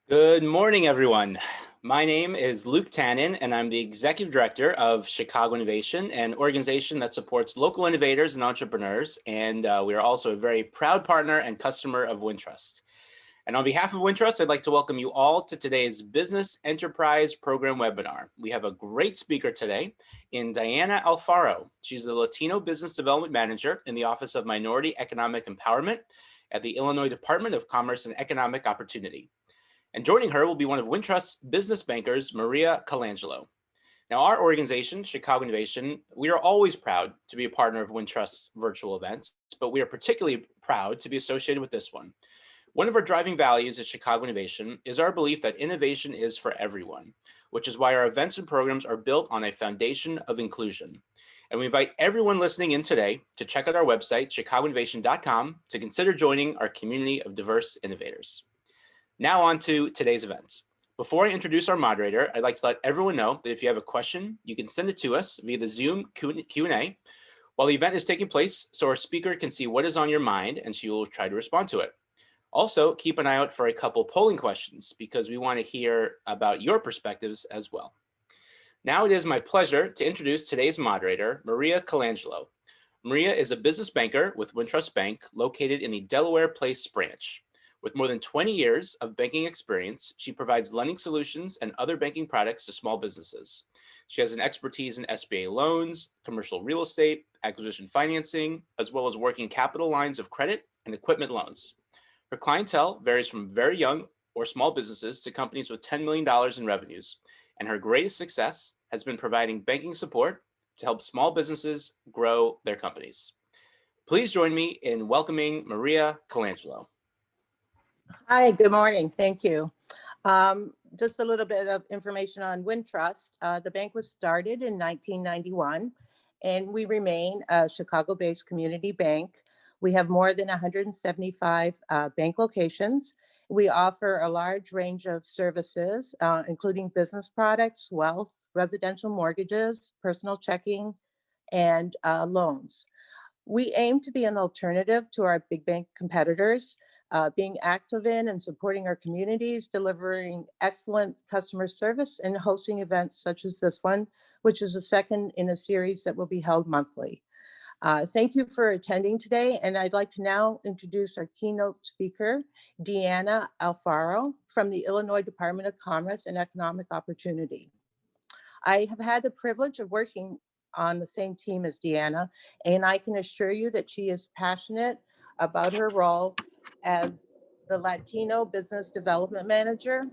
Good morning, everyone. My name is Luke Tannen, and I'm the Executive Director of Chicago Innovation, an organization that supports local innovators and entrepreneurs. And we are also a very proud partner and customer of Wintrust. And on behalf of Wintrust, I'd like to welcome you all to today's Business Enterprise Program webinar. We have a great speaker today in Diana Alfaro. She's the Latino Business Development Manager in the Office of Minority Economic Empowerment at the Illinois Department of Commerce and Economic Opportunity. And joining her will be one of Wintrust's business bankers, Maria Colangelo. Now, our organization, Chicago Innovation, we are always proud to be a partner of Wintrust's virtual events, but we are particularly proud to be associated with this one. One of our driving values at Chicago Innovation is our belief that innovation is for everyone, which is why our events and programs are built on a foundation of inclusion. And we invite everyone listening in today to check out our website, chicagoinnovation.com, to consider joining our community of diverse innovators. Now on to today's events. Before I introduce our moderator, I'd like to let everyone know that if you have a question, you can send it to us via the Zoom Q&A while the event is taking place, so our speaker can see what is on your mind and she will try to respond to it. Also, keep an eye out for a couple polling questions because we want to hear about your perspectives as well. Now it is my pleasure to introduce today's moderator, Maria Colangelo. Maria is a business banker with Wintrust Bank located in the Delaware Place branch. With more than 20 years of banking experience, she provides lending solutions and other banking products to small businesses. She has an expertise in SBA loans, commercial real estate, acquisition financing, as well as working capital lines of credit and equipment loans. Her clientele varies from very young or small businesses to companies with $10 million in revenues, and her greatest success has been providing banking support to help small businesses grow their companies. Please join me in welcoming Maria Colangelo. Hi, good morning. Thank you. Just a little bit of information on Wintrust. The bank was started in 1991, and we remain a Chicago-based community bank. We have more than 175 bank locations. We offer a large range of services, including business products, wealth, residential mortgages, personal checking, and loans. We aim to be an alternative to our big bank competitors, being active in and supporting our communities, delivering excellent customer service, and hosting events such as this one, which is the second in a series that will be held monthly. Thank you for attending today, and I'd like to now introduce our keynote speaker, Deanna Alfaro from the Illinois Department of Commerce and Economic Opportunity. I have had the privilege of working on the same team as Deanna, and I can assure you that she is passionate about her role as the Latino Business Development Manager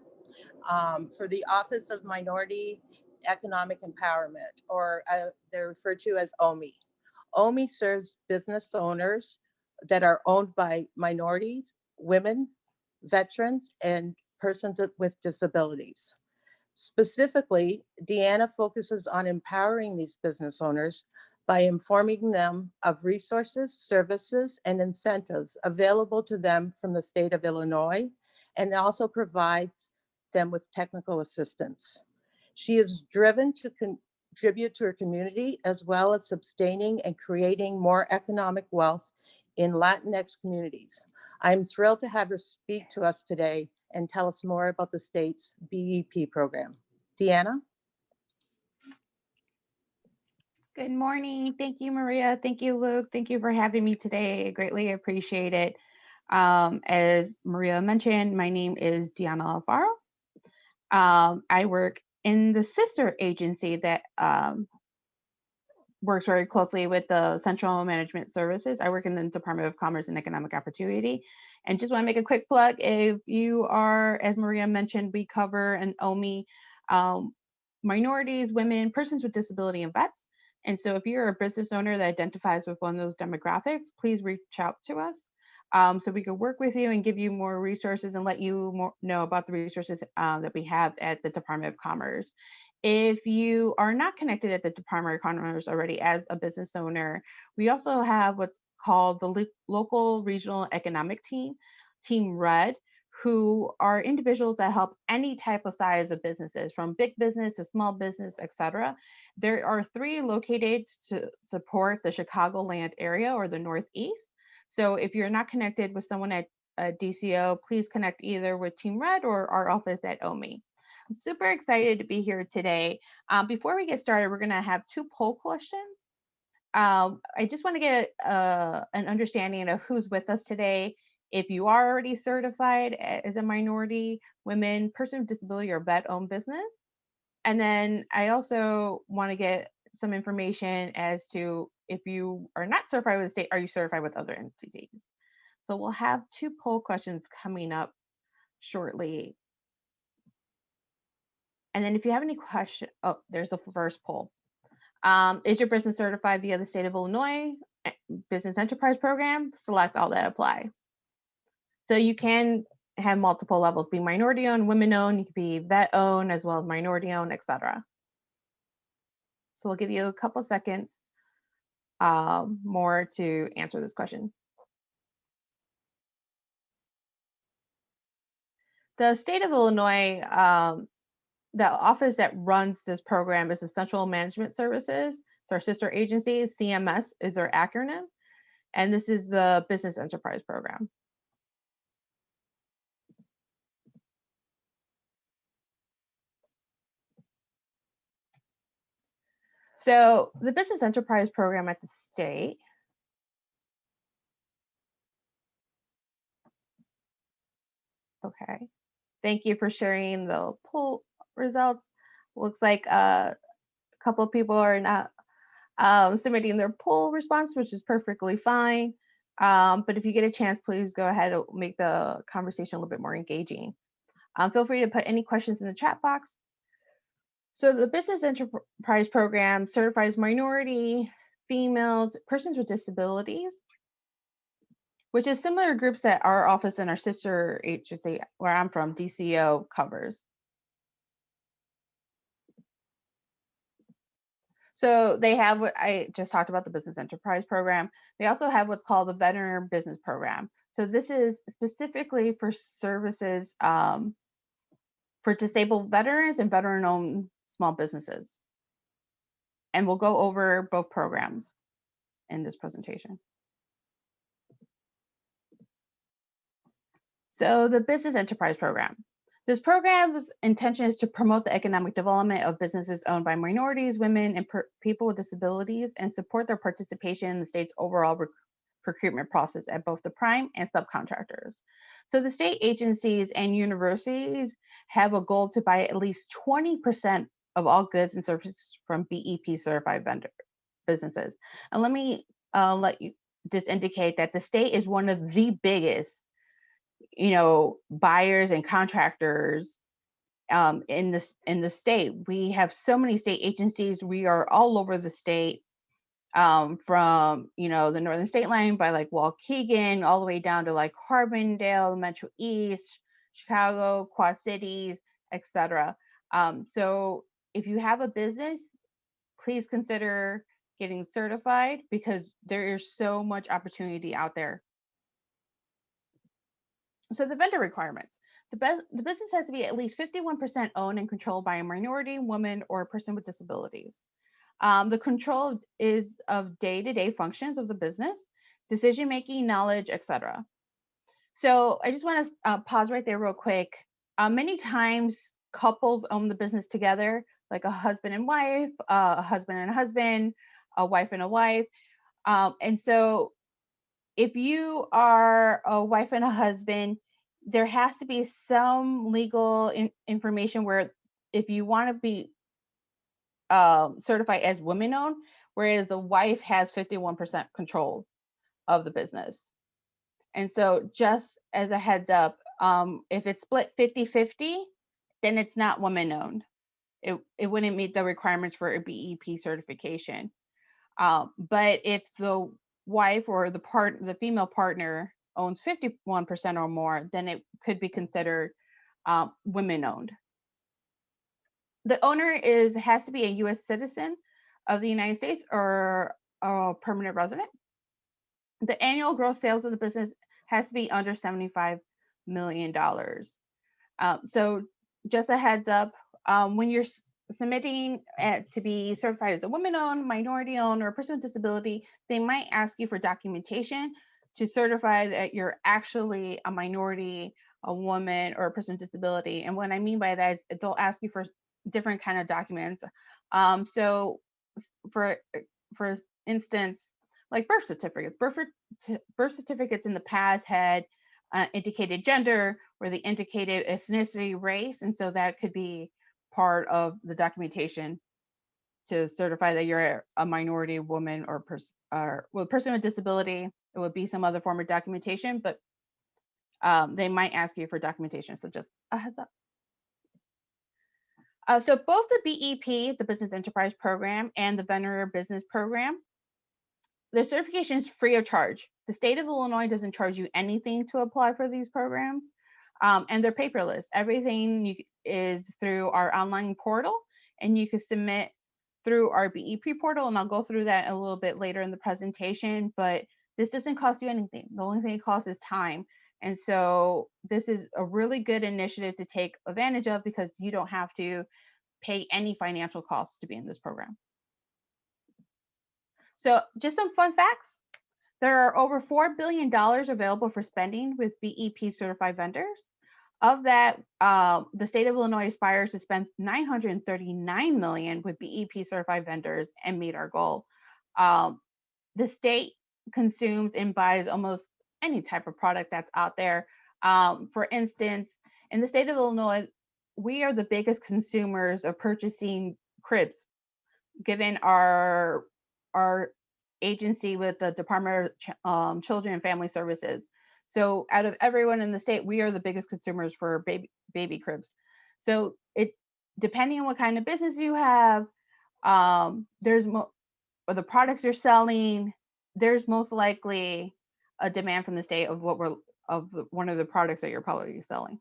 for the Office of Minority Economic Empowerment, or they're referred to as OMI. OMI serves business owners that are owned by minorities, women, veterans, and persons with disabilities. Specifically, Deanna focuses on empowering these business owners by informing them of resources, services, and incentives available to them from the state of Illinois, and also provides them with technical assistance. She is driven to contribute to her community, as well as sustaining and creating more economic wealth in Latinx communities. I'm thrilled to have her speak to us today and tell us more about the state's BEP program. Deanna? Good morning. Thank you, Maria. Thank you, Luke. Thank you for having me today. I greatly appreciate it. As Maria mentioned, my name is Deanna Alfaro. I work in the sister agency that works very closely with the Central Management Services. I work in the Department of Commerce and Economic Opportunity. And just want to make a quick plug. If you are, as Maria mentioned, we cover an OMI, minorities, women, persons with disability, and vets. And so if you're a business owner that identifies with one of those demographics, please reach out to us so we can work with you and give you more resources and let you know about the resources that we have at the Department of Commerce. If you are not connected at the Department of Commerce already as a business owner, we also have what's called the Local Regional Economic Team, Team Red, who are individuals that help any type of size of businesses, from big business to small business, etc. There are 3 located to support the Chicagoland area or the Northeast. So if you're not connected with someone at DCO, please connect either with Team Red or our office at OMI. I'm super excited to be here today. Before we get started, we're going to have 2 poll questions. I just want to get an understanding of who's with us today. If you are already certified as a minority, women, person with disability, or vet-owned business. And then I also want to get some information as to if you are not certified with the state, are you certified with other entities? So we'll have 2 poll questions coming up shortly. And then if you have any questions, oh, there's the first poll. Is your business certified via the state of Illinois Business Enterprise Program? Select all that apply. So you can have multiple levels, be minority owned, women owned, you could be vet owned as well as minority owned, etc. So we'll give you a couple seconds more to answer this question. The state of Illinois, the office that runs this program is the Central Management Services. It's our sister agency. CMS is their acronym. And this is the Business Enterprise Program. So the Business Enterprise Program at the state okay. Thank you for sharing the poll results. Looks like a couple of people are not submitting their poll response, which is perfectly fine. But if you get a chance, please go ahead and make the conversation a little bit more engaging. Feel free to put any questions in the chat box. So the Business Enterprise Program certifies minority, females, persons with disabilities, which is similar groups that our office and our sister agency, where I'm from, DCO, covers. So they have what I just talked about, the Business Enterprise Program. They also have what's called the Veteran Business Program. So this is specifically for services for disabled veterans and veteran-owned small businesses. And we'll go over both programs in this presentation. So the Business Enterprise Program. This program's intention is to promote the economic development of businesses owned by minorities, women, and people with disabilities, and support their participation in the state's overall procurement process at both the prime and subcontractors. So the state agencies and universities have a goal to buy at least 20% of all goods and services from BEP certified vendor businesses. And let me let you just indicate that the state is one of the biggest buyers and contractors in the state. We have so many state agencies. We are all over the state, from the Northern State Line by like Waukegan all the way down to like Carbondale, Metro East, Chicago, Quad Cities, etc. So if you have a business, please consider getting certified because there is so much opportunity out there. So the vendor requirements. The business has to be at least 51% owned and controlled by a minority, woman, or a person with disabilities. The control is of day-to-day functions of the business, decision-making, knowledge, etc. So I just want to pause right there real quick. Many times couples own the business together, like a husband and wife, a husband and a husband, a wife and a wife. And so if you are a wife and a husband, there has to be some legal information where if you want to be certified as women-owned, whereas the wife has 51% control of the business. And so just as a heads up, if it's split 50-50, then it's not women-owned. It wouldn't meet the requirements for a BEP certification. But if the wife or the female partner owns 51% or more, then it could be considered women-owned. The owner has to be a U.S. citizen of the United States or a permanent resident. The annual gross sales of the business has to be under $75 million. So just a heads up, when you're submitting to be certified as a woman-owned, minority-owned, or a person with disability, they might ask you for documentation. to certify that you're actually a minority, a woman, or a person with disability. And what I mean by that is they'll ask you for different kind of documents. So for instance, like birth certificates. Birth certificates in the past had indicated gender, or they indicated ethnicity, race, and so that could be part of the documentation to certify that you're a minority, woman, or person with disability. It would be some other form of documentation, but they might ask you for documentation. So just a heads up. So both the BEP, the Business Enterprise Program, and the Vendor Business Program, the certification is free of charge. The state of Illinois doesn't charge you anything to apply for these programs, and they're paperless. Everything is through our online portal, and you can submit through our BEP portal, and I'll go through that a little bit later in the presentation, but this doesn't cost you anything. The only thing it costs is time. And so this is a really good initiative to take advantage of because you don't have to pay any financial costs to be in this program. So just some fun facts. There are over $4 billion available for spending with BEP certified vendors. Of that, the state of Illinois aspires to spend $939 million with BEP certified vendors and meet our goal. The state consumes and buys almost any type of product that's out there. For instance, in the state of Illinois, we are the biggest consumers of purchasing cribs, given our agency with the Department of Children and Family Services. So out of everyone in the state, we are the biggest consumers for baby cribs. So depending on what kind of business you have, there's or the products you're selling, there's most likely a demand from the state of one of the products that you're probably selling.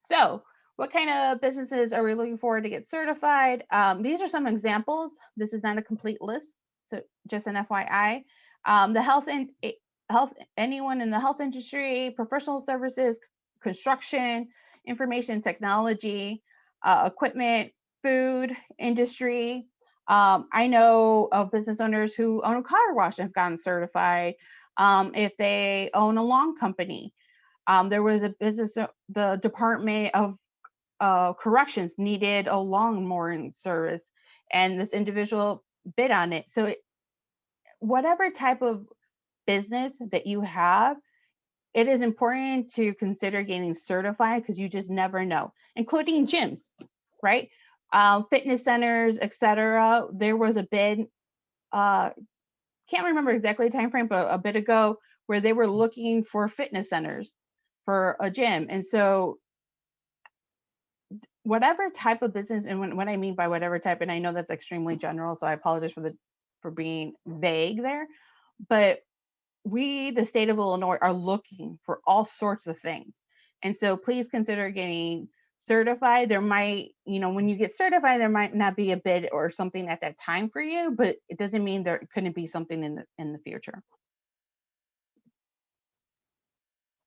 So what kind of businesses are we looking for to get certified? These are some examples. This is not a complete list, so just an FYI. The anyone in the health industry, professional services, construction, information technology, equipment, food industry. I know of business owners who own a car wash and have gotten certified. If they own a lawn company, there was a business, the Department of Corrections needed a lawn mowing service, and this individual bid on it. So whatever type of business that you have, it is important to consider getting certified because you just never know, including gyms, right? Fitness centers, etc. There was a bid, can't remember exactly the time frame, but a bit ago, where they were looking for fitness centers for a gym. And so whatever type of business, and what I mean by whatever type, and I know that's extremely general, so I apologize for being vague there, but we, the state of Illinois, are looking for all sorts of things. And so please consider getting certified. There might, when you get certified, there might not be a bid or something at that time for you, but it doesn't mean there couldn't be something in the future.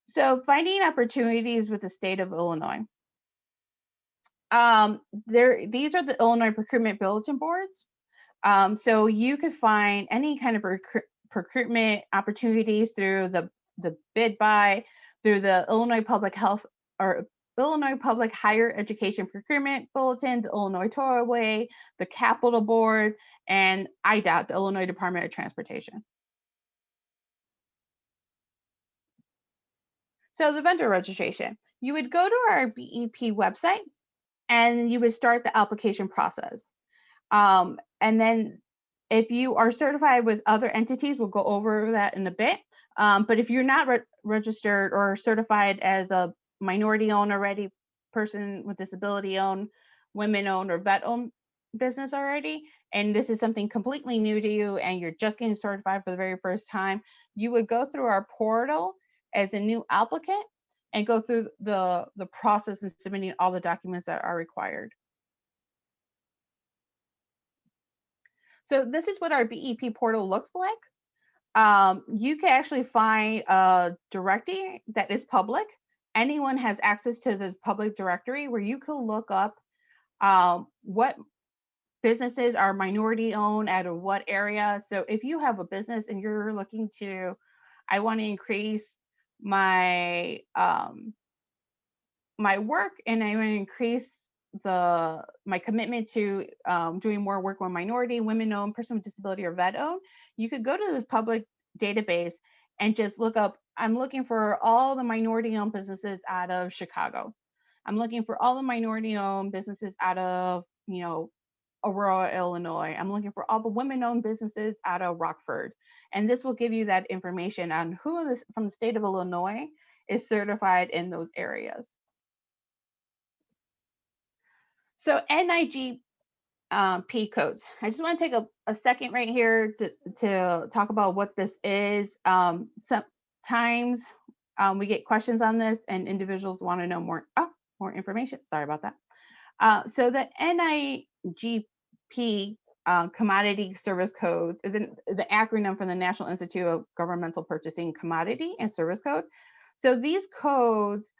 So finding opportunities with the state of Illinois. These are the Illinois procurement bulletin boards. So you could find any kind of procurement opportunities through the bid buy, through the Illinois Public Health or Illinois Public Higher Education Procurement Bulletin, the Illinois Tollway, the Capitol Board, and IDOT, the Illinois Department of Transportation. So the vendor registration, you would go to our BEP website and you would start the application process. And then if you are certified with other entities, we'll go over that in a bit. But if you're not registered or certified as a minority-owned already, person with disability-owned, women-owned, or vet-owned business already, and this is something completely new to you and you're just getting certified for the very first time, you would go through our portal as a new applicant and go through the process of submitting all the documents that are required. So this is what our BEP portal looks like. You can actually find a directory that is public. Anyone has access to this public directory where you can look up what businesses are minority owned out of what area. So if you have a business and you're looking to, I want to increase my my work, and I want to increase my commitment to doing more work with minority, women owned, person with disability, or vet owned, you could go to this public database and just look up, I'm looking for all the minority owned businesses out of Chicago. I'm looking for all the minority owned businesses out of, Aurora, Illinois. I'm looking for all the women owned businesses out of Rockford. And this will give you that information on who from the state of Illinois is certified in those areas. So NIGP codes. I just want to take a second right here to talk about what this is. Sometimes we get questions on this and individuals want to know more information. Sorry about that. So the NIGP commodity service codes is the acronym for the National Institute of Governmental Purchasing Commodity and Service Code. So these codes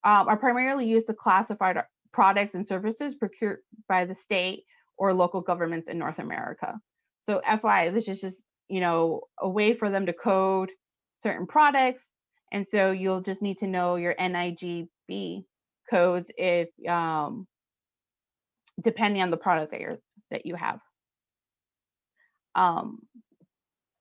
are primarily used to classify products and services procured by the state or local governments in North America. So FYI, this is just, a way for them to code certain products. And so you'll just need to know your NIGP codes if depending on the product that you have.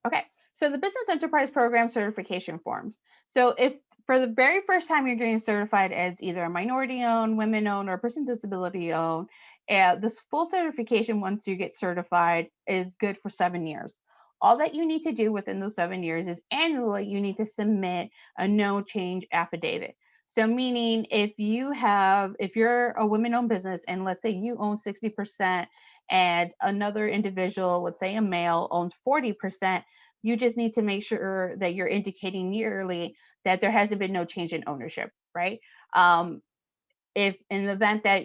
Okay, so the Business Enterprise Program certification forms. So if for the very first time you're getting certified as either a minority-owned, women-owned, or person disability-owned, this full certification once you get certified is good for 7 years. All that you need to do within those 7 years is annually you need to submit a no change affidavit. So meaning if you're a women-owned business and let's say you own 60% and another individual, let's say a male, owns 40%, you just need to make sure that you're indicating yearly that there hasn't been no change in ownership, right? If in the event that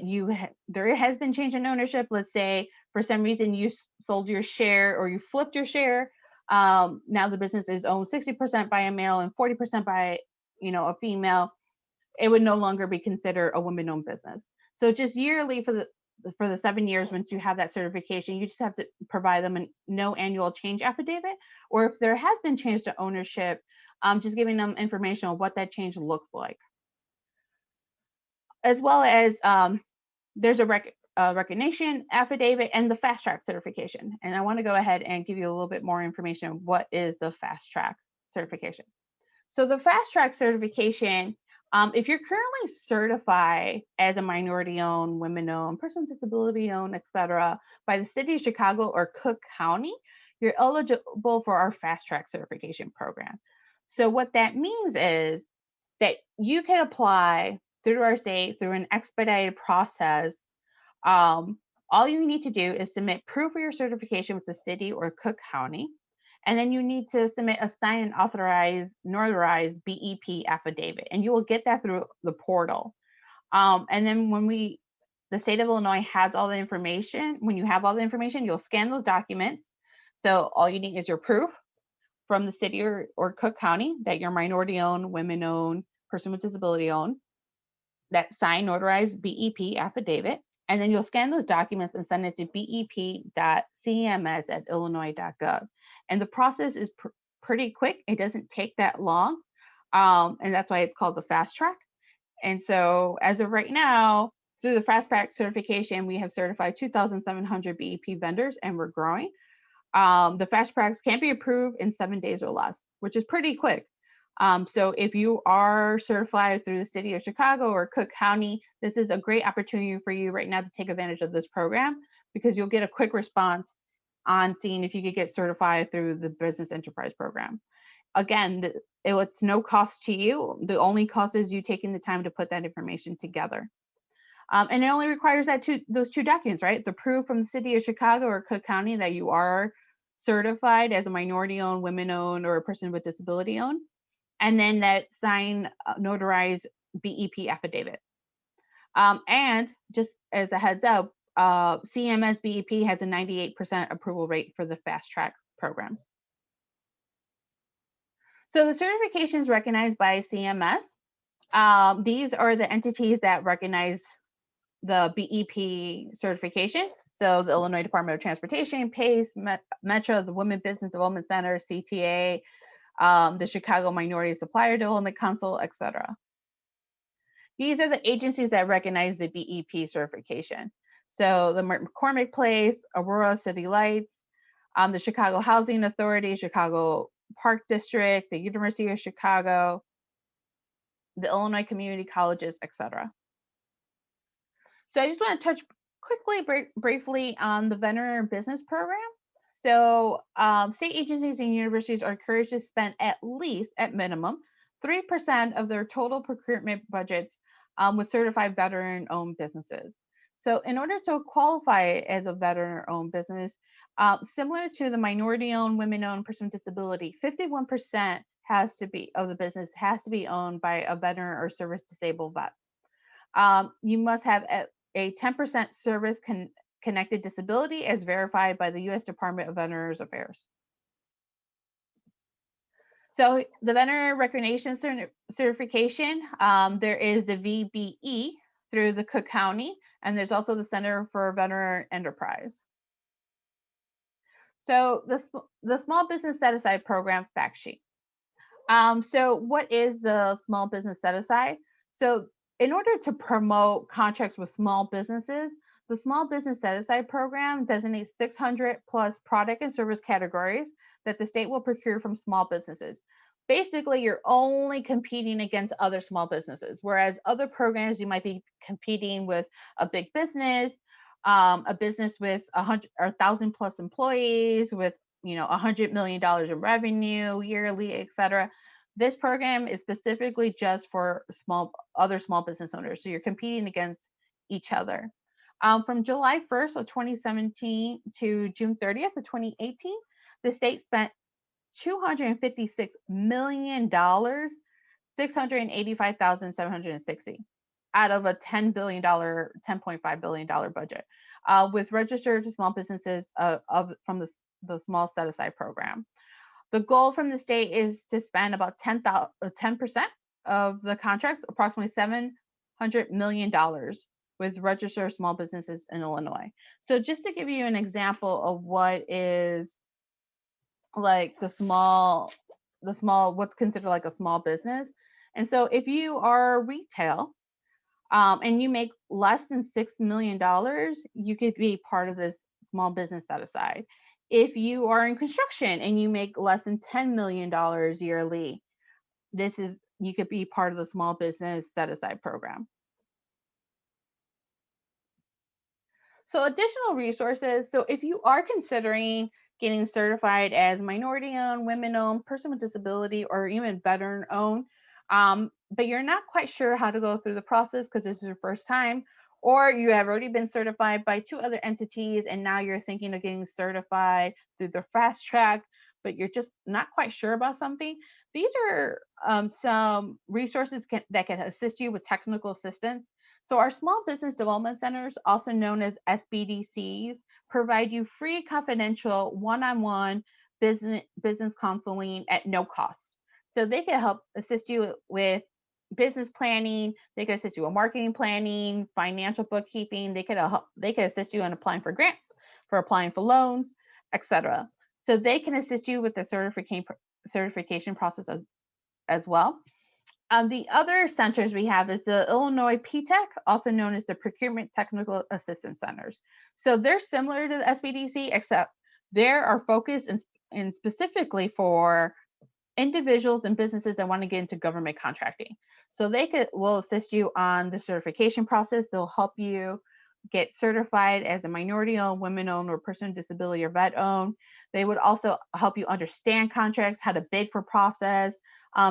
there has been change in ownership, let's say for some reason you sold your share or you flipped your share, now the business is owned 60% by a male and 40% by a female, it would no longer be considered a women-owned business. So just yearly for the 7 years once you have that certification, you just have to provide them a no annual change affidavit, or if there has been change to ownership, just giving them information on what that change looks like. As well as there's a recognition affidavit and the fast track certification. And I want to go ahead and give you a little bit more information on what is the fast track certification. So the fast track certification, if you're currently certified as a minority-owned, women-owned, person with disability-owned, etc., by the city of Chicago or Cook County, you're eligible for our fast track certification program. So what that means is that you can apply through our state through an expedited process. All you need to do is submit proof of your certification with the city or Cook County. And then you need to submit a signed and authorized, notarized BEP affidavit, and you will get that through the portal. And then when the state of Illinois has all the information, when you have all the information, you'll scan those documents. So all you need is your proof from the city or Cook County that you're minority-owned, women-owned, person with disability-owned, that signed, notarized BEP affidavit. And then you'll scan those documents and send it to bep.cems@illinois.gov. And the process is pretty quick. It doesn't take that long. And that's why it's called the fast track. And so as of right now, through the fast track certification, we have certified 2,700 BEP vendors and we're growing. The fast tracks can be approved in 7 days or less, which is pretty quick. So if you are certified through the city of Chicago or Cook County, this is a great opportunity for you right now to take advantage of this program because you'll get a quick response on seeing if you could get certified through the Business Enterprise Program. Again, it's no cost to you. The only cost is you taking the time to put that information together. And it only requires those two documents, right? The proof from the city of Chicago or Cook County that you are certified as a minority-owned, women-owned, or a person with disability-owned. And then that signed, notarized BEP affidavit. And just as a heads up, CMS BEP has a 98% approval rate for the fast track programs. So the certifications recognized by CMS, these are the entities that recognize the BEP certification. So the Illinois Department of Transportation, PACE, Metro, the Women Business Development Center, CTA, the Chicago Minority Supplier Development Council, etc. These are the agencies that recognize the BEP certification. So the McCormick Place, Aurora City Lights, the Chicago Housing Authority, Chicago Park District, the University of Chicago, the Illinois Community Colleges, etc. So I just want to touch quickly, briefly on the Veteran Business Program. So state agencies and universities are encouraged to spend at least, at minimum, 3% of their total procurement budgets with certified veteran-owned businesses. So in order to qualify as a veteran-owned business, similar to the minority-owned, women-owned, person with disability, 51% of the business has to be owned by a veteran or service-disabled vet. You must have a 10% service-connected disability as verified by the U.S. Department of Veterans Affairs. So the Veterinary Recognition Certification, there is the VBE through the Cook County, and there's also the Center for Veterinary Enterprise. So the Small Business Set-Aside Program fact sheet. So what is the Small Business Set-Aside? So in order to promote contracts with small businesses, the Small Business Set-Aside Program designates 600 plus product and service categories that the state will procure from small businesses. Basically, you're only competing against other small businesses, whereas other programs, you might be competing with a big business, a business with 100 or 1,000 plus employees with $100 million in revenue yearly, etc. This program is specifically just for other small business owners. So you're competing against each other. From July 1st of 2017 to June 30th of 2018, the state spent $256 million, $685,760 out of a $10.5 billion budget, with registered small businesses from the Small Set-Aside Program. The goal from the state is to spend about 10% of the contracts, approximately $700 million, with registered small businesses in Illinois. So just to give you an example of what is like what's considered like a small business. And so if you are retail and you make less than $6 million, you could be part of this Small Business Set-Aside. If you are in construction and you make less than $10 million yearly, you could be part of the Small Business Set-Aside Program. So additional resources. So if you are considering getting certified as minority-owned, women-owned, person with disability, or even veteran-owned, but you're not quite sure how to go through the process because this is your first time, or you have already been certified by 2 other entities and now you're thinking of getting certified through the fast track, but you're just not quite sure about something, these are some resources that can assist you with technical assistance. So our Small Business Development Centers, also known as SBDCs, provide you free, confidential, one-on-one business counseling at no cost. So they can help assist you with business planning. They can assist you with marketing planning, financial bookkeeping. They can assist you in applying for grants, for applying for loans, etc. So they can assist you with the certification process as well. The other centers we have is the Illinois PTEC, also known as the Procurement Technical Assistance Centers. So they're similar to the SBDC, except they are focused and specifically for individuals and businesses that want to get into government contracting. So they will assist you on the certification process. They'll help you get certified as a minority-owned, women-owned, or person with disability or vet-owned. They would also help you understand contracts, how to bid for process,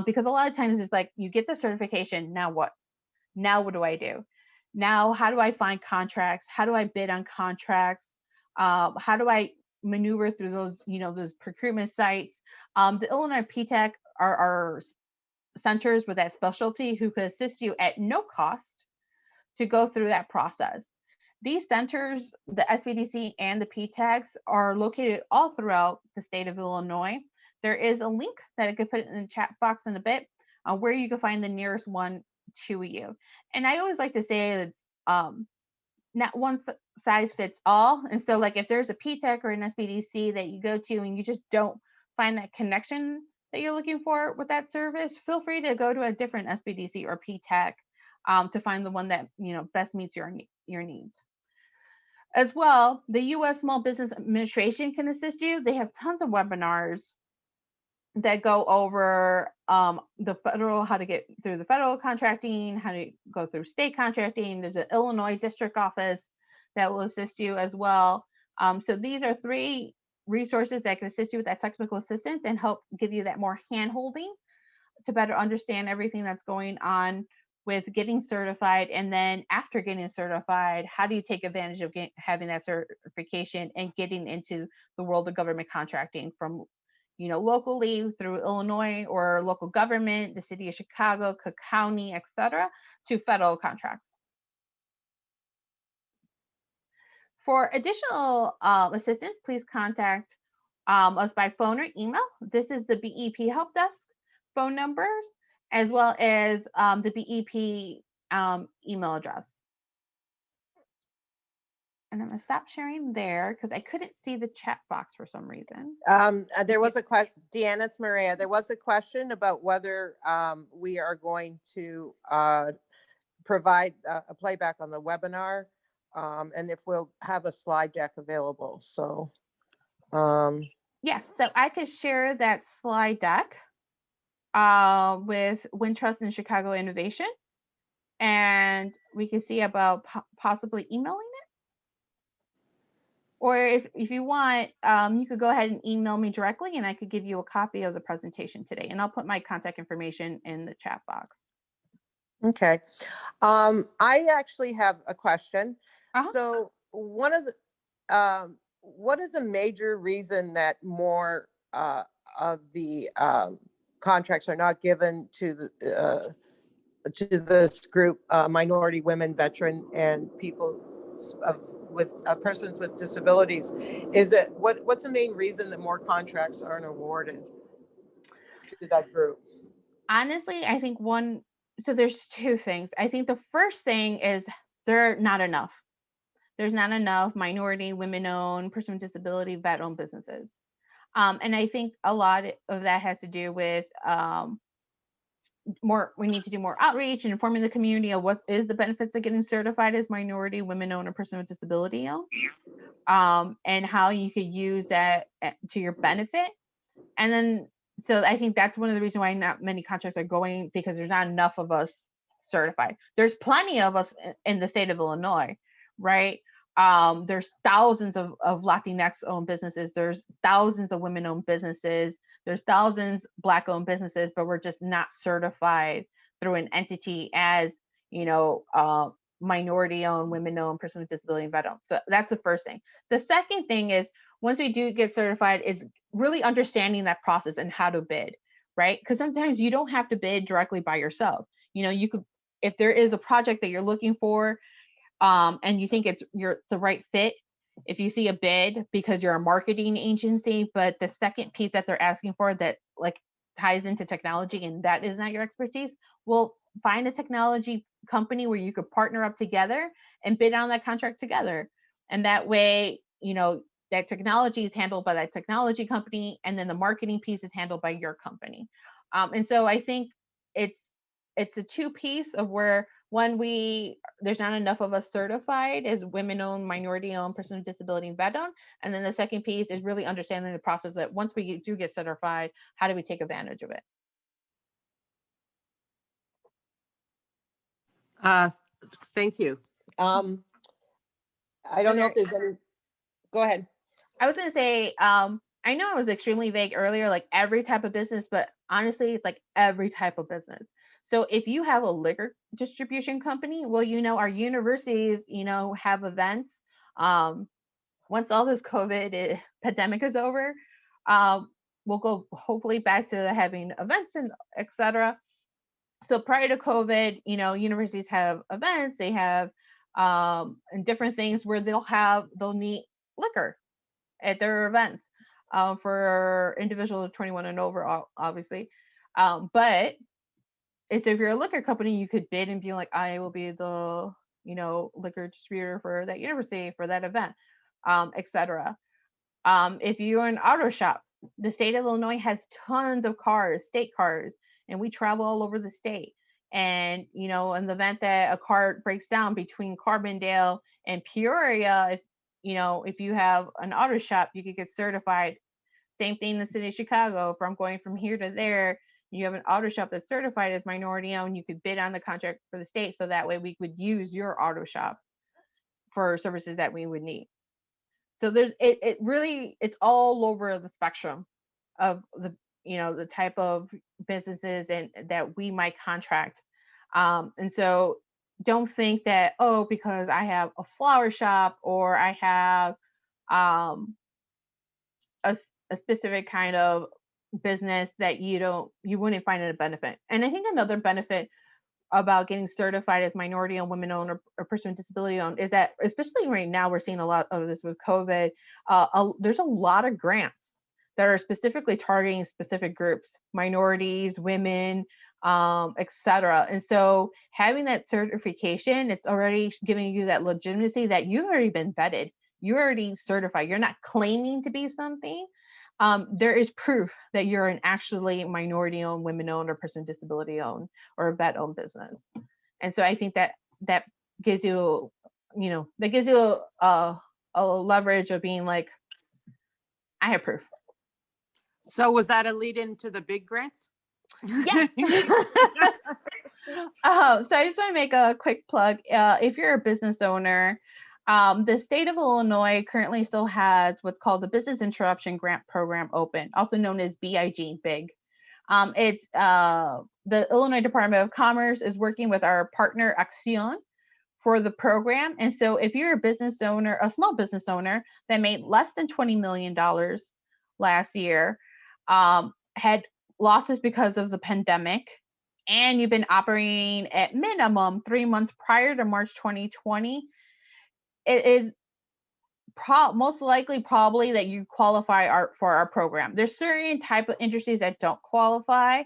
because a lot of times it's like you get the certification, now what? Now what do I do? Now how do I find contracts? How do I bid on contracts? How do I maneuver through those procurement sites? The Illinois PTEC are centers with that specialty who could assist you at no cost to go through that process. These centers, the SBDC and the PTECs, are located all throughout the state of Illinois. There is a link that I could put in the chat box in a bit where you can find the nearest one to you. And I always like to say that not one size fits all. And so like if there's a PTech or an SBDC that you go to and you just don't find that connection that you're looking for with that service, feel free to go to a different SBDC or PTech to find the one that best meets your needs. As well, the U.S. Small Business Administration can assist you. They have tons of webinars that go over the federal, how to get through the federal contracting, how to go through state contracting. There's an Illinois district office that will assist you as well. So these are 3 resources that can assist you with that technical assistance and help give you that more hand-holding to better understand everything that's going on with getting certified. And then after getting certified, how do you take advantage of having that certification and getting into the world of government contracting from locally through Illinois or local government, the city of Chicago, Cook County, etc., to federal contracts. For additional assistance, please contact us by phone or email. This is the BEP Help Desk phone numbers, as well as the BEP email address. And I'm going to stop sharing there because I couldn't see the chat box for some reason. There was a question, Deanna, it's Maria. There was a question about whether we are going to provide a playback on the webinar, and if we'll have a slide deck available. So, yes, so I could share that slide deck with Wintrust and Chicago Innovation, and we can see about possibly emailing it. Or if you want, you could go ahead and email me directly and I could give you a copy of the presentation today. And I'll put my contact information in the chat box. Okay. I actually have a question. So one of the, what is a major reason that more of the contracts are not given to this group, minority women, veteran, and people with persons with disabilities? Is it what's the main reason that more contracts aren't awarded to that group? Honestly, I think so there's 2 things. I think the first thing is there are not enough. There's not enough minority, women-owned, person with disability, vet-owned businesses. And I think a lot of that has to do with we need to do more outreach and informing the community of what is the benefits of getting certified as minority, women-owned, or person with disability owned, and how you could use that to your benefit. And then, so I think that's one of the reasons why not many contracts are going, because there's not enough of us certified. There's plenty of us in the state of Illinois, right? There's thousands of Latinx-owned businesses. There's thousands of women-owned businesses. There's thousands Black-owned businesses, but we're just not certified through an entity as, minority-owned, women-owned, person with disability, and vet-owned. So that's the first thing. The second thing is, once we do get certified, it's really understanding that process and how to bid, right? Because sometimes you don't have to bid directly by yourself. You could, if there is a project that you're looking for, and you think it's the right fit, if you see a bid because you're a marketing agency, but the second piece that they're asking for that like ties into technology and that is not your expertise, well, find a technology company where you could partner up together and bid on that contract together. And that way, that technology is handled by that technology company, and then the marketing piece is handled by your company. And so I think it's a 2-piece of where there's not enough of us certified as women-owned, minority-owned, person with disability, and vet-owned. And then the second piece is really understanding the process that once we do get certified, how do we take advantage of it? Thank you. I don't know if there's any. Go ahead. I was going to say, I know I was extremely vague earlier, like every type of business, but honestly, it's like every type of business. So if you have a liquor distribution company, well, our universities, have events. Once all this COVID pandemic is over, we'll go hopefully back to having events and etc. So prior to COVID, universities have events, they have and different things where they'll need liquor at their events for individuals 21 and over, obviously. But so if you're a liquor company, you could bid and be like, I will be the liquor distributor for that university, for that event, etc. If you're an auto shop, the state of Illinois has tons of cars, state cars, and we travel all over the state. And, in the event that a car breaks down between Carbondale and Peoria, if you have an auto shop, you could get certified. Same thing in the city of Chicago. If I'm going from here to there, you have an auto shop that's certified as minority owned, you could bid on the contract for the state. So that way we could use your auto shop for services that we would need. So it really, it's all over the spectrum of the type of businesses and that we might contract. And so don't think that, because I have a flower shop or I have a specific kind of business that you wouldn't find it a benefit. And I think another benefit about getting certified as minority owned, women owned, or person with disability owned is that, especially right now, we're seeing a lot of this with COVID. There's a lot of grants that are specifically targeting specific groups, minorities, women, etc. And so having that certification, it's already giving you that legitimacy that you've already been vetted. You're already certified. You're not claiming to be something. There is proof that you're an actually minority owned, women owned, or person with disability owned, or a vet owned business. And so I think that gives you, a leverage of being like, I have proof. So was that a lead into the big grants? Yeah. So I just want to make a quick plug. If you're a business owner, the state of Illinois currently still has what's called the Business Interruption Grant Program open, also known as BIG, BIG. It's the Illinois Department of Commerce is working with our partner Accion for the program. And so if you're a business owner, a small business owner that made less than $20 million last year, had losses because of the pandemic, and you've been operating at minimum 3 months prior to March 2020, it is most likely probably that you qualify for our program. There's certain type of industries that don't qualify.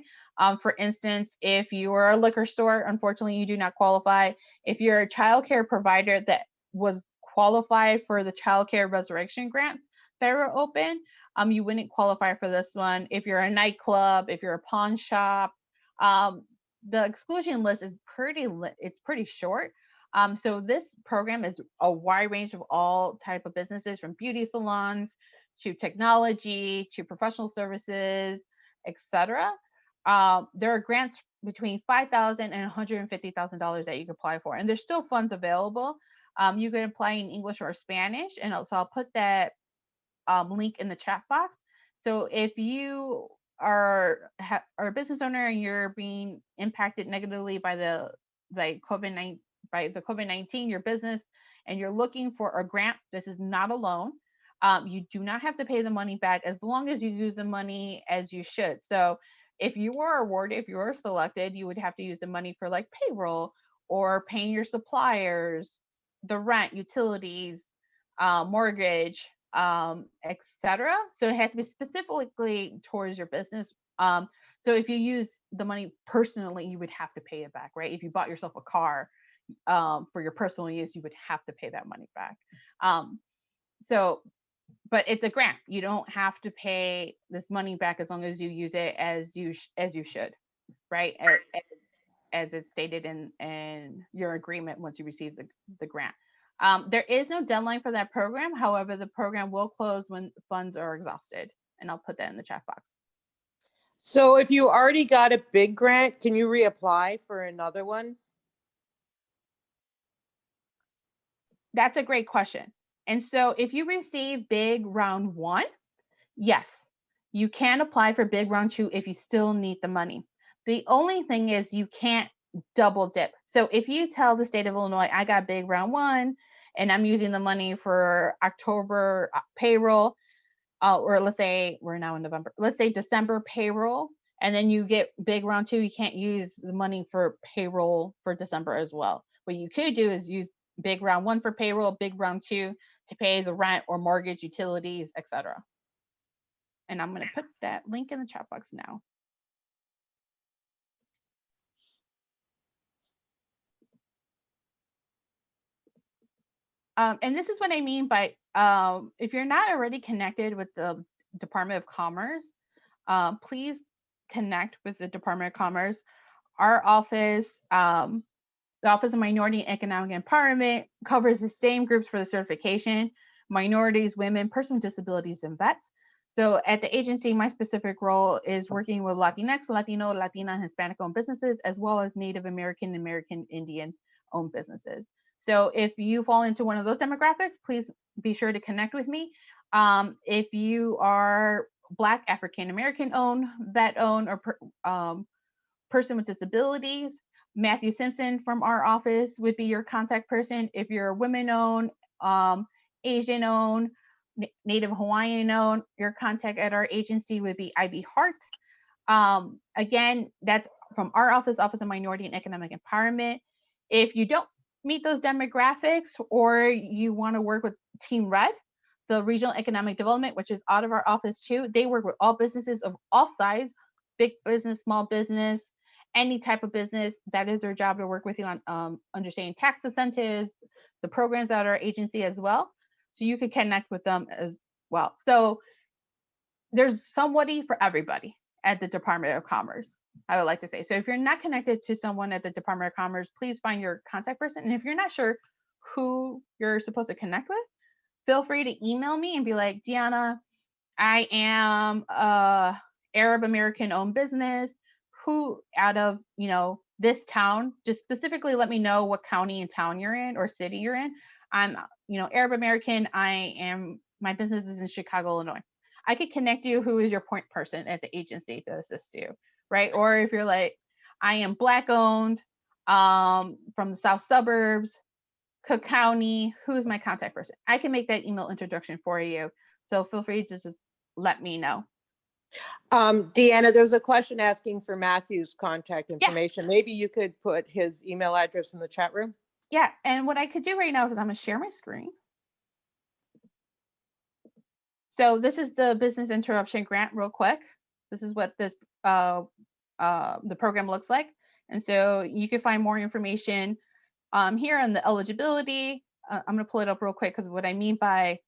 For instance, if you are a liquor store, unfortunately, you do not qualify. If you're a childcare provider that was qualified for the childcare resurrection grants that were open, you wouldn't qualify for this one. If you're a nightclub, if you're a pawn shop, the exclusion list is pretty short. So this program is a wide range of all type of businesses, from beauty salons to technology to professional services, etc. There are grants between $5,000 and $150,000 that you can apply for, and there's still funds available. You can apply in English or Spanish, and so I'll put that link in the chat box. So if you are a business owner and you're being impacted negatively by the COVID-19, your business, and you're looking for a grant, this is not a loan. You do not have to pay the money back as long as you use the money as you should. So if you were awarded, if you were selected, you would have to use the money for like payroll or paying your suppliers, the rent, utilities, mortgage, etc. So it has to be specifically towards your business. So if you use the money personally, you would have to pay it back, right? If you bought yourself a car for your personal use, you would have to pay that money back. But it's a grant. You don't have to pay this money back as long as you use it as you should, right? As it's stated in your agreement once you receive the grant. There is no deadline for that program. However, the program will close when funds are exhausted, and I'll put that in the chat box. So if you already got a big grant, can you reapply for another one? That's a great question. And so if you receive big round 1, yes, you can apply for big round 2 if you still need the money. The only thing is you can't double dip. So if you tell the state of Illinois, I got big round 1 and I'm using the money for October payroll, or let's say we're now in November, let's say December payroll, and then you get big round 2, you can't use the money for payroll for December as well. What you could do is use big round 1 for payroll, big round 2 to pay the rent or mortgage, utilities, etc. And I'm going to put that link in the chat box now. And this is what I mean by if you're not already connected with the Department of Commerce, please connect with the Department of Commerce. Our office, the Office of Minority and Economic Empowerment, covers the same groups for the certification: minorities, women, persons with disabilities, and vets. So at the agency, my specific role is working with Latinx, Latino, Latina, and Hispanic-owned businesses, as well as Native American, American Indian-owned businesses. So if you fall into one of those demographics, please be sure to connect with me. If you are Black, African American owned, vet owned, or person with disabilities, Matthew Simpson from our office would be your contact person. If you're women owned, Asian owned, Native Hawaiian owned, your contact at our agency would be Ivy Hart. Again, that's from our office, Office of Minority and Economic Empowerment. If you don't meet those demographics, or you want to work with Team Red, the Regional Economic Development, which is out of our office too, they work with all businesses of all sizes, big business, small business, any type of business. That is their job, to work with you on understanding tax incentives, the programs at our agency as well. So you can connect with them as well. So there's somebody for everybody at the Department of Commerce, I would like to say. So if you're not connected to someone at the Department of Commerce, please find your contact person. And if you're not sure who you're supposed to connect with, feel free to email me and be like, Deanna, I am a Arab American owned business. Who out of, this town, just specifically let me know what county and town you're in or city you're in. I'm, Arab American. My business is in Chicago, Illinois. I could connect you who is your point person at the agency to assist you, right? Or if you're like, I am Black owned, from the South suburbs, Cook County, who's my contact person? I can make that email introduction for you. So feel free to just let me know. Deanna, there's a question asking for Matthew's contact information. Yeah. Maybe you could put his email address in the chat room. Yeah, and what I could do right now is I'm going to share my screen. So this is the business interruption grant real quick. This is what this the program looks like. And so you can find more information here on the eligibility. I'm going to pull it up real quick, because what I mean by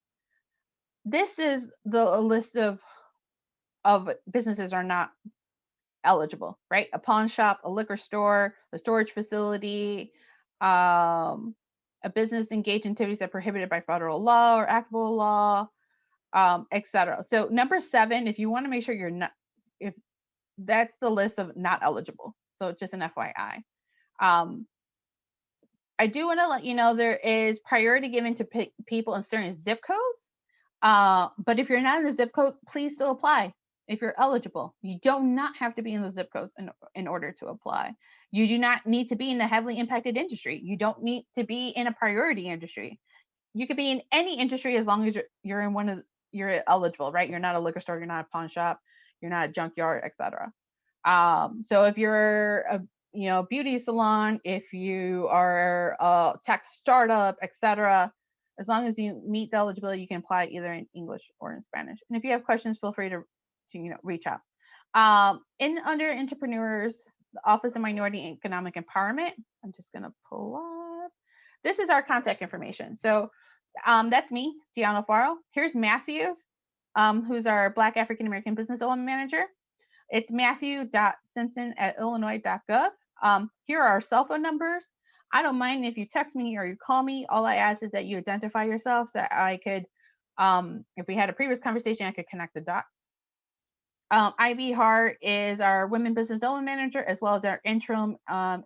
this is a list of businesses are not eligible, right? A pawn shop, a liquor store, a storage facility, a business engaged in activities that are prohibited by federal law or applicable law, etc. So number 7, if you want to make sure you're not, if that's the list of not eligible. So just an FYI. I do want to let you know there is priority given to people in certain zip codes. But if you're not in the zip code, please still apply. If you're eligible, you do not have to be in the zip codes in order to apply. You do not need to be in a heavily impacted industry. You don't need to be in a priority industry. You could be in any industry as long as you're in you're eligible, right? You're not a liquor store, you're not a pawn shop, you're not a junkyard, etc. So if you're a beauty salon, if you are a tech startup, etc., as long as you meet the eligibility, you can apply either in English or in Spanish. And if you have questions, feel free to reach out. Under entrepreneurs, the Office of Minority and Economic Empowerment, I'm just going to pull up. This is our contact information. So that's me, Deanna Farrell. Here's Matthew's, who's our Black African American Business Development Manager. It's matthew.simpson@illinois.gov. Here are our cell phone numbers. I don't mind if you text me or you call me. All I ask is that you identify yourself so that I could, if we had a previous conversation, I could connect the dots. Ivy Hart is our Women Business Development Manager, as well as our interim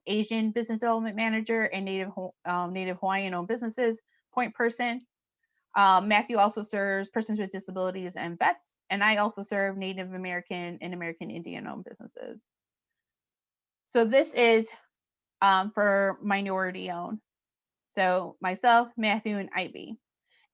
Asian Business Development Manager and Native Hawaiian-owned businesses point person. Matthew also serves persons with disabilities and vets, and I also serve Native American and American Indian-owned businesses. So this is for minority-owned. So myself, Matthew, and Ivy.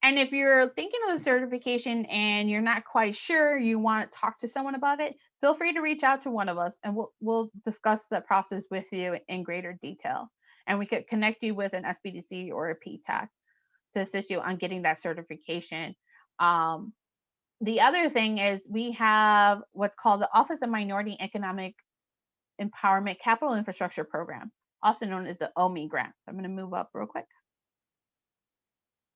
And if you're thinking of the certification and you're not quite sure, you want to talk to someone about it, feel free to reach out to one of us, and we'll discuss the process with you in greater detail. And we could connect you with an SBDC or a PTAC to assist you on getting that certification. The other thing is we have what's called the Office of Minority Economic Empowerment Capital Infrastructure Program, also known as the OMI grant. I'm going to move up real quick.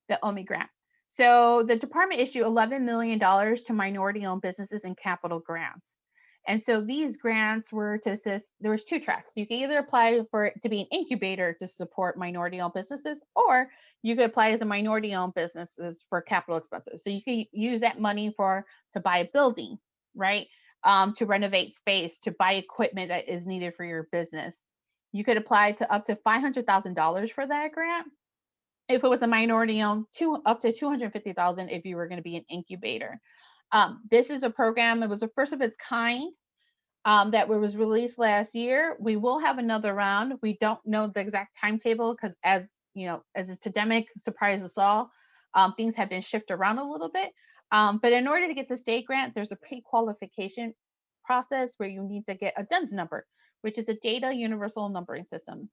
the OMI grant. So the department issued $11 million to minority-owned businesses and capital grants. And so these grants were to assist, there was 2 tracks. You can either apply for it to be an incubator to support minority-owned businesses, or you could apply as a minority-owned businesses for capital expenses. So you can use that money to buy a building, right? To renovate space, to buy equipment that is needed for your business. You could apply to up to $500,000 for that grant. If it was a minority owned, up to $250,000 if you were going to be an incubator. This is a program, it was the first of its kind that was released last year. We will have another round. We don't know the exact timetable because as this pandemic surprised us all, things have been shifted around a little bit. But in order to get the state grant, there's a pre-qualification process where you need to get a DUNS number, which is a data universal numbering system.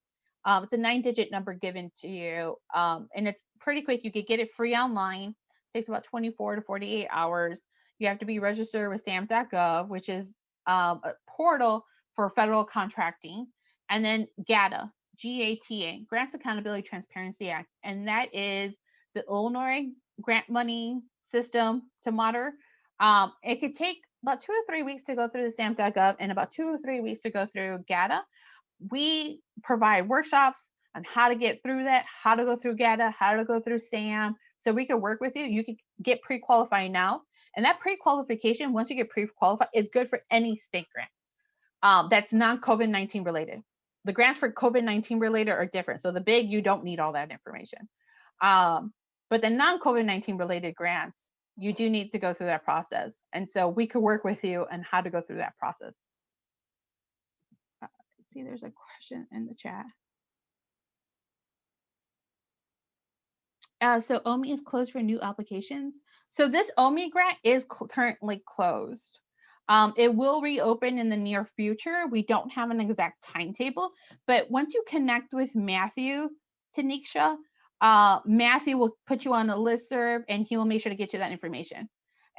It's a 9-digit number given to you, and it's pretty quick. You could get it free online. It takes about 24 to 48 hours. You have to be registered with sam.gov, which is a portal for federal contracting, and then GATA, G-A-T-A, Grants Accountability Transparency Act, and that is the Illinois grant money system to monitor. It could take about 2 or 3 weeks to go through the sam.gov and about 2 or 3 weeks to go through GATA. We provide workshops on how to get through that, how to go through GATA, how to go through SAM, so we can work with you. You can get pre-qualified now. And that pre-qualification, once you get pre-qualified, is good for any state grant that's non-COVID-19 related. The grants for COVID-19 related are different. So the big, you don't need all that information. But the non-COVID-19 related grants, you do need to go through that process. And so we could work with you on how to go through that process. See, there's a question in the chat. So OMI is closed for new applications. So this OMI grant is currently closed. It will reopen in the near future. We don't have an exact timetable, but once you connect with Matthew, Tanisha, Matthew will put you on a listserv and he will make sure to get you that information.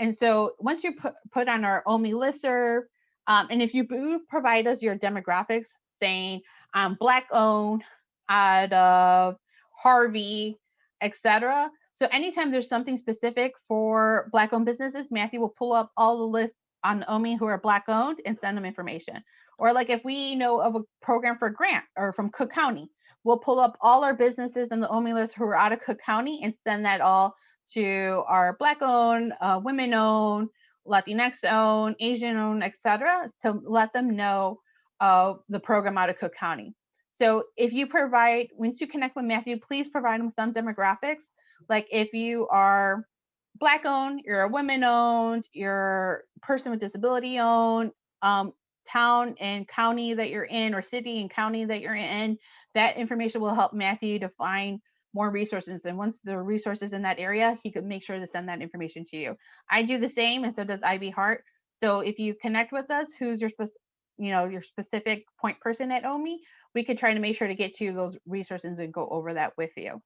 And so once you put on our OMI listserv, and if you provide us your demographics saying I'm Black owned out of Harvey, etc. So anytime there's something specific for Black owned businesses, Matthew will pull up all the lists on OMI who are Black owned and send them information. Or like if we know of a program for a grant or from Cook County, we'll pull up all our businesses in the OMI list who are out of Cook County and send that all to our Black owned, women owned, Latinx owned, Asian owned, etc. to let them know of the program out of Cook County. So if you provide, once you connect with Matthew, please provide him some demographics. Like if you are Black owned, you're a women owned, you're a person with disability owned, town and county that you're in, or city and county that you're in, that information will help Matthew to find more resources. And once the resources in that area, he could make sure to send that information to you. I do the same, and so does Ivy Hart. So if you connect with us, who's your specific point person at OMI, we could try to make sure to get you those resources and go over that with you.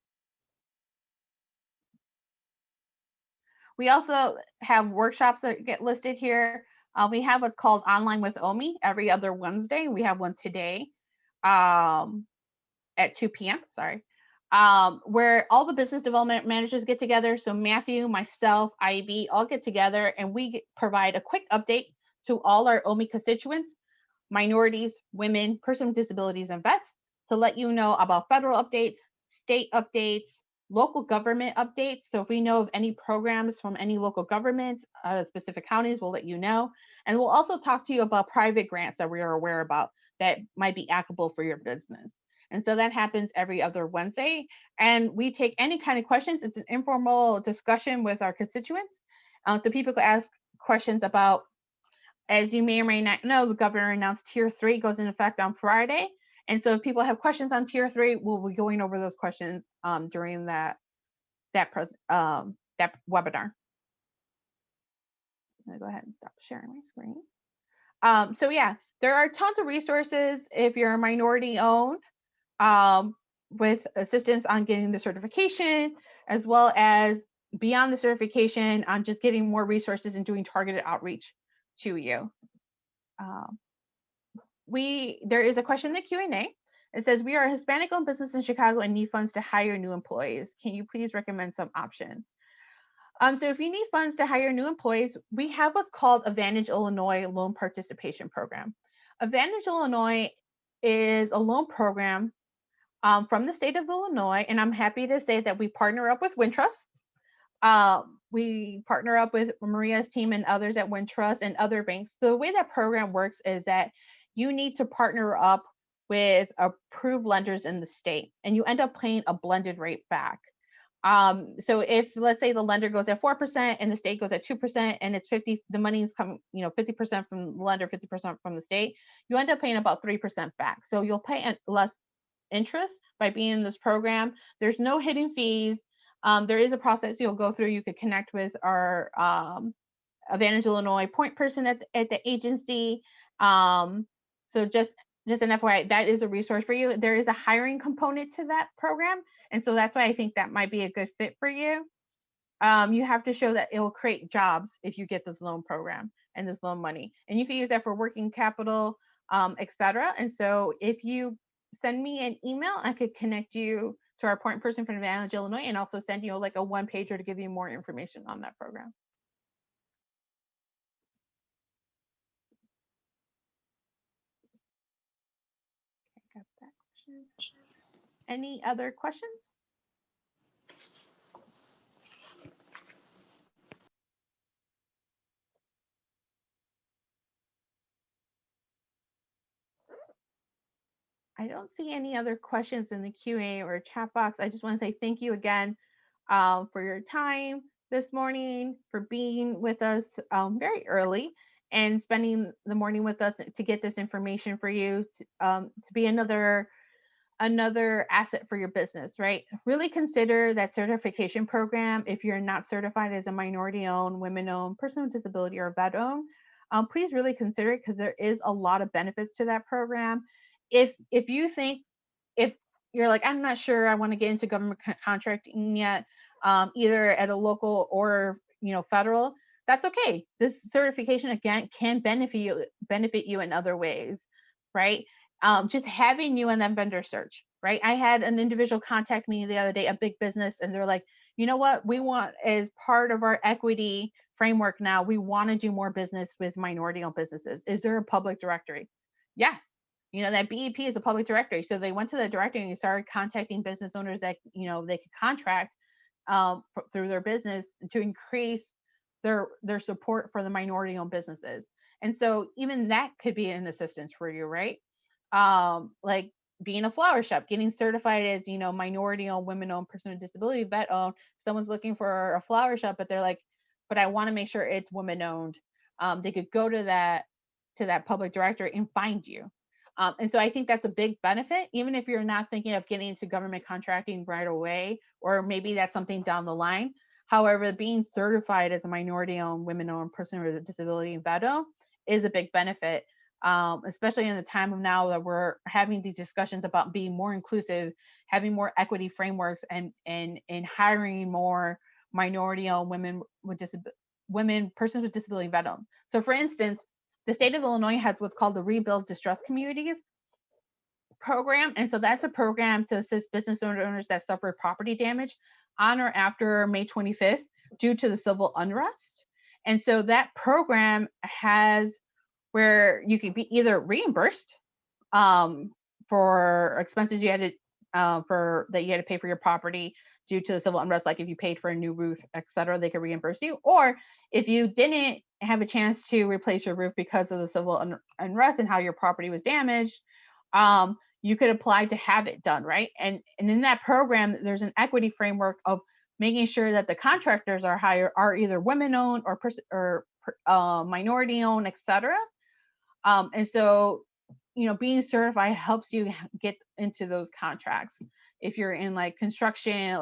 We also have workshops that get listed here. We have what's called Online with OMI every other Wednesday. We have one today at 2 p.m. Where all the business development managers get together. So Matthew, myself, Ivy all get together and we provide a quick update to all our OMI constituents, minorities, women, person with disabilities, and vets, to let you know about federal updates, state updates, local government updates. So if we know of any programs from any local governments, specific counties, we'll let you know. And we'll also talk to you about private grants that we are aware about that might be applicable for your business. And so that happens every other Wednesday. And we take any kind of questions. It's an informal discussion with our constituents. So people could ask questions about, as you may or may not know, the governor announced Tier 3 goes into effect on Friday. And so if people have questions on Tier 3, we'll be going over those questions during that webinar. I'm gonna go ahead and stop sharing my screen. So yeah, there are tons of resources if you're a minority owned, with assistance on getting the certification, as well as beyond the certification on just getting more resources and doing targeted outreach to you. There is a question in the Q&A. It says, we are a Hispanic-owned business in Chicago and need funds to hire new employees. Can you please recommend some options? So if you need funds to hire new employees, we have what's called Advantage Illinois Loan Participation Program. Advantage Illinois is a loan program from the state of Illinois, and I'm happy to say that we partner up with Wintrust. We partner up with Maria's team and others at Wintrust and other banks. The way that program works is that you need to partner up with approved lenders in the state, and you end up paying a blended rate back. So if, let's say, the lender goes at 4% and the state goes at 2%, and it's 50, the money's come, 50% from the lender, 50% from the state, you end up paying about 3% back. So you'll pay less interest by being in this program. There's no hidden fees. There is a process you'll go through. You could connect with our Advantage Illinois point person at the agency. So just an FYI, that is a resource for you. There is a hiring component to that program. And so that's why I think that might be a good fit for you. You have to show that it will create jobs if you get this loan program and this loan money. And you can use that for working capital, etc. And so if you send me an email, I could connect you to our point person from Advantage Illinois and also send you like a one-pager to give you more information on that program. Got that question. Any other questions? I don't see any other questions in the Q&A or chat box. I just want to say thank you again for your time this morning, for being with us very early and spending the morning with us to get this information for you to be another asset for your business, right? Really consider that certification program. If you're not certified as a minority-owned, women-owned, person with disability, or vet-owned, please really consider it because there is a lot of benefits to that program. If you think, if you're like, I'm not sure I want to get into government contracting yet, either at a local or federal, that's okay. This certification again can benefit you in other ways, right? Just having you in that vendor search, right? I had an individual contact me the other day, a big business, and they're like, you know what? We want, as part of our equity framework now, we want to do more business with minority-owned businesses. Is there a public directory? Yes. That BEP is a public directory. So they went to the directory and started contacting business owners that, they could contract through their business to increase their support for the minority-owned businesses. And so even that could be an assistance for you, right? Like being a flower shop, getting certified as, minority-owned, women-owned, person with disability, vet-owned. Someone's looking for a flower shop, but they're like, but I want to make sure it's women-owned. They could go to that public directory and find you. And so I think that's a big benefit, even if you're not thinking of getting into government contracting right away, or maybe that's something down the line. However, being certified as a minority-owned, women-owned, person with a disability, and vet-owned is a big benefit, especially in the time of now that we're having these discussions about being more inclusive, having more equity frameworks, and hiring more minority-owned persons with disability, vet-owned. So, for instance, the state of Illinois has what's called the Rebuild Distressed Communities program. And so that's a program to assist business owners that suffered property damage on or after May 25th due to the civil unrest. And so that program has where you can be either reimbursed for expenses you had to that you had to pay for your property due to the civil unrest, like if you paid for a new roof, etc., they could reimburse you. Or if you didn't have a chance to replace your roof because of the civil unrest and how your property was damaged, you could apply to have it done, right? And in that program, there's an equity framework of making sure that the contractors are either women-owned or minority-owned, etc. And so, being certified helps you get into those contracts if you're in like construction,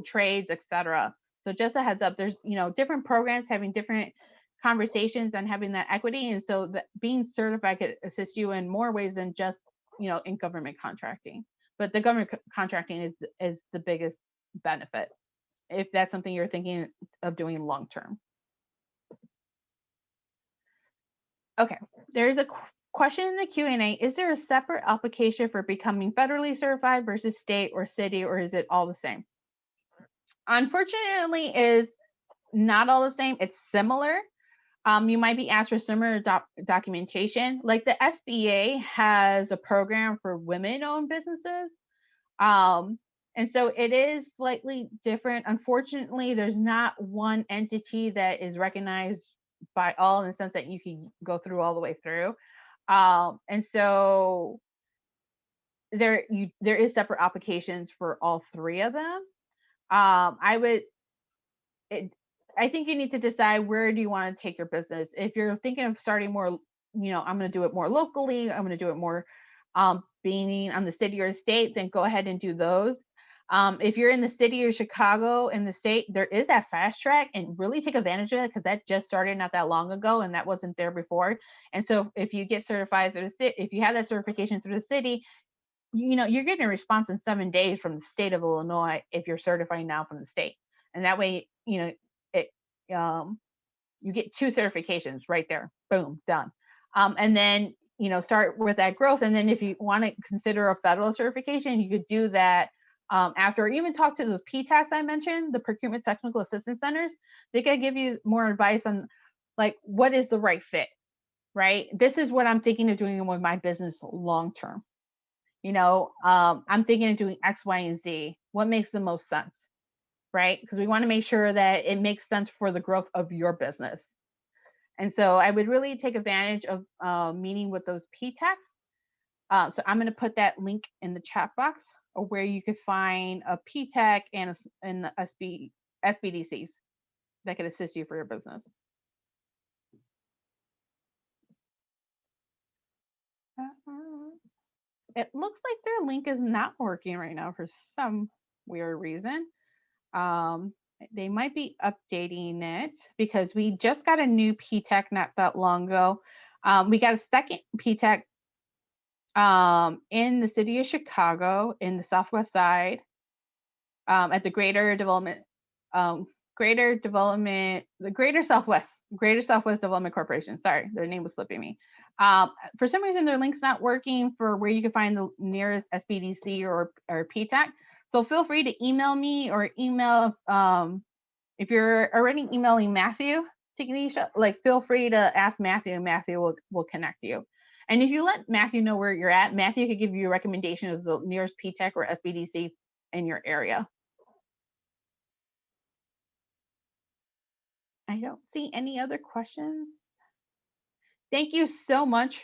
trades, etc. So just a heads up, there's, different programs having different conversations and having that equity. And so that being certified could assist you in more ways than just, in government contracting. But the government contracting is the biggest benefit if that's something you're thinking of doing long term. Okay, there's a question in the Q&A, is there a separate application for becoming federally certified versus state or city, or is it all the same? Unfortunately, is not all the same. It's similar. You might be asked for similar documentation. Like the SBA has a program for women-owned businesses. And so it is slightly different. Unfortunately, there's not one entity that is recognized by all in the sense that you can go through all the way through. And so there is separate applications for all three of them. I think you need to decide, where do you want to take your business? If you're thinking of starting more, I'm going to do it more locally, I'm going to do it more being on the city or state, then go ahead and do those. If you're in the city or Chicago in the state, there is that fast track, and really take advantage of it, because that just started not that long ago and that wasn't there before. And so if you get certified through the city, if you have that certification through the city, you're getting a response in 7 days from the state of Illinois if you're certifying now from the state. And that way, you get 2 certifications right there. Boom, done. And then, start with that growth. And then if you want to consider a federal certification, you could do that after, or even talk to those PTACs I mentioned, the Procurement Technical Assistance Centers. They could give you more advice on, like, what is the right fit, right? This is what I'm thinking of doing with my business long term. I'm thinking of doing X, Y, and Z. What makes the most sense, right? Because we want to make sure that it makes sense for the growth of your business. And so I would really take advantage of meeting with those PTACs. So I'm going to put that link in the chat box, of where you could find a PTAC and the SBDCs that could assist you for your business. It looks like their link is not working right now for some weird reason. They might be updating it, because we just got a new PTAC not that long ago. We got a second PTAC in the city of Chicago, in the Southwest side, at the Greater Southwest Development Corporation. Sorry, their name was slipping me. For some reason, their link's not working for where you can find the nearest SBDC or PTAC. So feel free to email me, or email, if you're already emailing Matthew, feel free to ask Matthew, and Matthew will connect you. And if you let Matthew know where you're at, Matthew could give you a recommendation of the nearest PTAC or SBDC in your area. I don't see any other questions. Thank you so much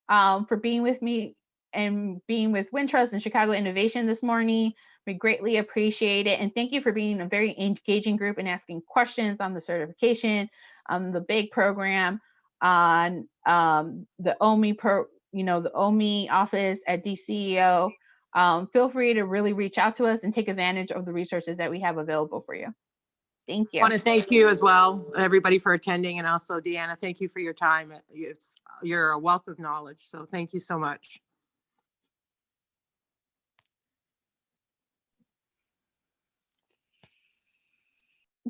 for being with me and being with Wintrust and Chicago Innovation this morning. We greatly appreciate it. And thank you for being a very engaging group and asking questions on the certification, the big program, on the OMI the OMI office at DCEO. Feel free to really reach out to us and take advantage of the resources that we have available for you. Thank you. I want to thank you as well, everybody, for attending. And also, Deanna, thank you for your time. You're a wealth of knowledge. So thank you so much.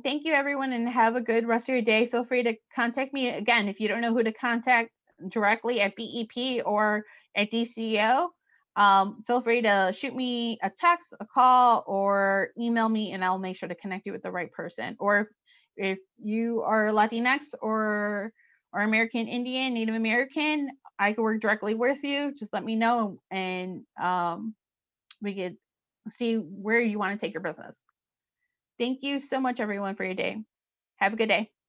Thank you, everyone, and have a good rest of your day. Feel free to contact me again if you don't know who to contact directly at BEP or at DCO. Feel free to shoot me a text, a call, or email me, and I'll make sure to connect you with the right person. Or if you are Latinx or American Indian, Native American, I can work directly with you. Just let me know, and we could see where you want to take your business. Thank you so much, everyone, for your day. Have a good day.